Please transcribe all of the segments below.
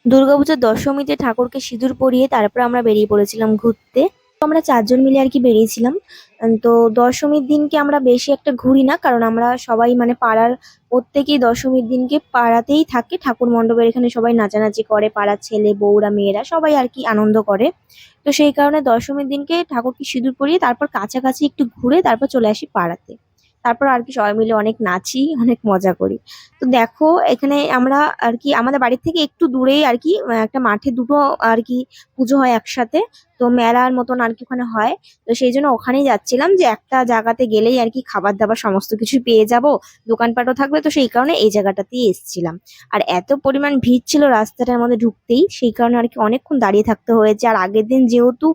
দুর্গাপূজার দশমীতে ঠাকুরকে সিঁদুর পরিয়ে তারপর আমরা বেরিয়ে পড়েছিলাম ঘুরতে। তো আমরা ৪ জন মিলে আর কি বেরিয়েছিলাম। তো দশমীর দিনকে আমরা বেশি একটা ঘুরি না, কারণ আমরা সবাই মানে পাড়ার প্রত্যেকেই দশমীর দিনকে পাড়াতেই থাকে। ঠাকুর মণ্ডপের এখানে সবাই নাচানাচি করে, পাড়ার ছেলে বউরা মেয়েরা সবাই আর কি আনন্দ করে। তো সেই কারণে দশমীর দিনকে ঠাকুরকে সিঁদুর পরিয়ে তারপর কাছাকাছি একটু ঘুরে তারপর চলে আসি পাড়াতে। তারপর আর কি সবাই মিলে অনেক নাচি, অনেক মজা করি। তো দেখো এখানে আমরা আর কি আমাদের বাড়ির থেকে একটু দূরেই আর কি একটা মাঠে দুটো আর কি পুজো হয় একসাথে। তো মেলার মতন আর কি ওখানে হয়। তো সেই জন্য ওখানেই যাচ্ছিলাম, যে একটা জায়গাতে গেলেই আর কি খাবার দাবার সমস্ত কিছু পেয়ে যাব, দোকানপাটও থাকবে। তো সেই কারণে এই জায়গাটাতেই এসেছিলাম। আর এত পরিমাণ ভিড় ছিল রাস্তাটার মধ্যে ঢুকতেই, সেই কারণে আর কি অনেকক্ষণ দাঁড়িয়ে থাকতে হয়েছে। আর আগের দিন যেহেতু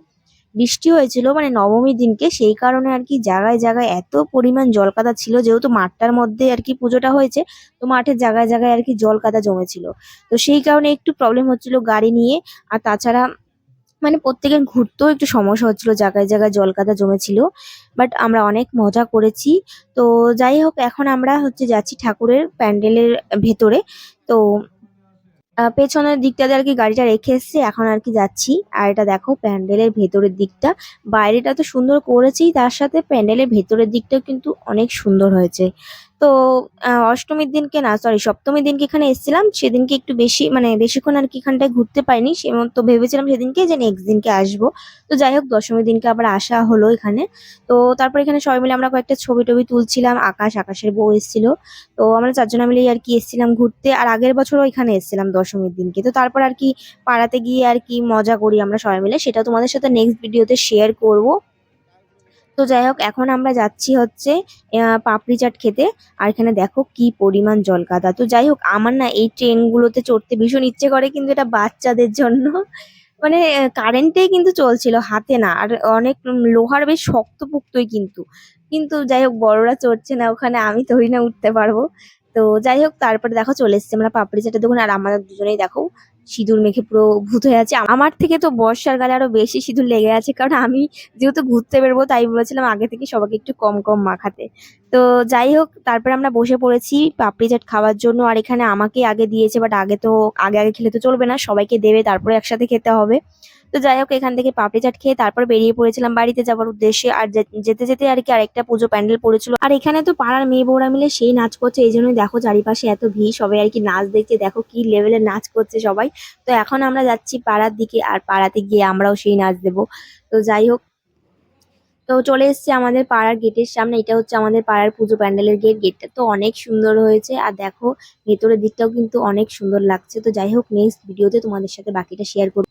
বৃষ্টি হয়েছিল মানে নবমীর দিনকে, সেই কারণে আর কি জায়গায় জায়গায় এত পরিমাণ জলকাদা ছিল, যেহেতু মাঠটার মধ্যে আর কি পুজোটা হয়েছে। তো মাঠের জায়গায় জায়গায় আর কি জলকাদা জমেছিল। তো সেই কারণে একটু প্রবলেম হচ্ছিল গাড়ি নিয়ে। আর তাছাড়া মানে প্রত্যেকের ঘুরতেও একটু সমস্যা হচ্ছিল, জায়গায় জায়গায় জলকাদা জমেছিল। বাট আমরা অনেক মজা করেছি। তো যাই হোক, এখন আমরা হচ্ছে যাচ্ছি ঠাকুরের প্যান্ডেলের ভেতরে। তো পেছনের দিকটাতে আর কি গাড়িটা রেখে এসেছি, এখন আর কি যাচ্ছি। আর এটা দেখো প্যান্ডেলের ভেতরের দিকটা, বাইরেটা তো সুন্দর করেছি, তার সাথে প্যান্ডেলের ভেতরের দিকটাও কিন্তু অনেক সুন্দর হয়েছে। তো অষ্টমীর দিনকে না, সরি সপ্তমীর দিনকে এখানে এসেছিলাম, সেদিনকে একটু বেশি মানে বেশিক্ষণ আর কি এখানটায় ঘুরতে পারিনি। সে তো ভেবেছিলাম সেদিনকে যে নেক্সট দিনকে আসবো। তো যাই হোক, দশমীর দিনকে আবার আসা হলো এখানে। তো তারপর এখানে সবাই মিলে আমরা কয়েকটা ছবি টবি তুলছিলাম, আকাশের বউ এসেছিল। তো আমরা ৪ জনা মিলেই আর কি এসেছিলাম ঘুরতে। আর আগের বছরও এখানে এসেছিলাম দশমীর দিনকে। তো তারপর আর কি পাড়াতে গিয়ে আর কি মজা করি আমরা সবাই মিলে, সেটা তোমাদের সাথে নেক্সট ভিডিওতে শেয়ার করব। তো যাই হোক, এখন আমরা যাচ্ছি হচ্ছে পাপড়ি চাট খেতে। আর এখানে দেখো কি পরিমাণ জলকাদা। তো যাই হোক, আমার না এই ট্রেন গুলোতে চড়তে ভীষণ ইচ্ছে করে, কিন্তু এটা বাচ্চাদের জন্য। মানে কারেন্টে কিন্তু চলছিল, হাতে না। আর অনেক লোহার বেশ শক্তপোক্তই কিন্তু। কিন্তু যাই হোক, বড়রা চড়ছে না ওখানে, আমি থোড়ি না উঠতে পারবো। তো যাই হোক, তারপরে দেখো চলে এসেছি আমরা পাপড়ি চাটের দোকানে। আর আমাদের দুজনেই দেখো সিঁদুর মেখে পুরো ভূত হয়ে আছে। আমার থেকে তো বর্ষার গালে আরো বেশি সিঁদুর লেগে আছে, কারণ আমি যেহেতু ঘুরতে বেরোবো তাই বলেছিলাম আগে থেকে সবাইকে একটু কম কম মাখাতে। তো যাই হোক, তারপরে আমরা বসে পড়েছি পাপড়ি চাট খাওয়ার জন্য। আর এখানে আমাকে আগে দিয়েছে, বাট আগে তো আগে আগে খেলে তো চলবে না, সবাইকে দেবে তারপরে একসাথে খেতে হবে। তো যাই হোক, এখান থেকে পাপড়ি চাট খেয়ে তারপর বেরিয়ে পড়েছিলাম বাড়িতে যাওয়ার উদ্দেশ্যে। আর যেতে যেতে আর কি আরেকটা পুজো প্যান্ডেল পড়েছিল। আর এখানে তো পাড়ার মেয়ে বউরা মিলে সেই নাচ করছে, এই জন্যই দেখো চারিপাশে এত ভিড়, সবাই আর কি নাচ দেখছে, দেখো কি লেভেলের নাচ করছে সবাই। তো এখন আমরা যাচ্ছি পাড়ার দিকে, আর পাড়াতে গিয়ে আমরাও সেই নাচ দেবো। তো যাই হোক, তো চলে এসেছি আমাদের পাড়ার গেটের সামনে। এটা হচ্ছে আমাদের পাড়ার পুজো প্যান্ডেলের গেট। গেটটা তো অনেক সুন্দর হয়েছে, আর দেখো ভেতরের দিকটাও কিন্তু অনেক সুন্দর লাগছে। তো যাই হোক, নেক্সট ভিডিওতে তোমাদের সাথে বাকিটা শেয়ার করবো।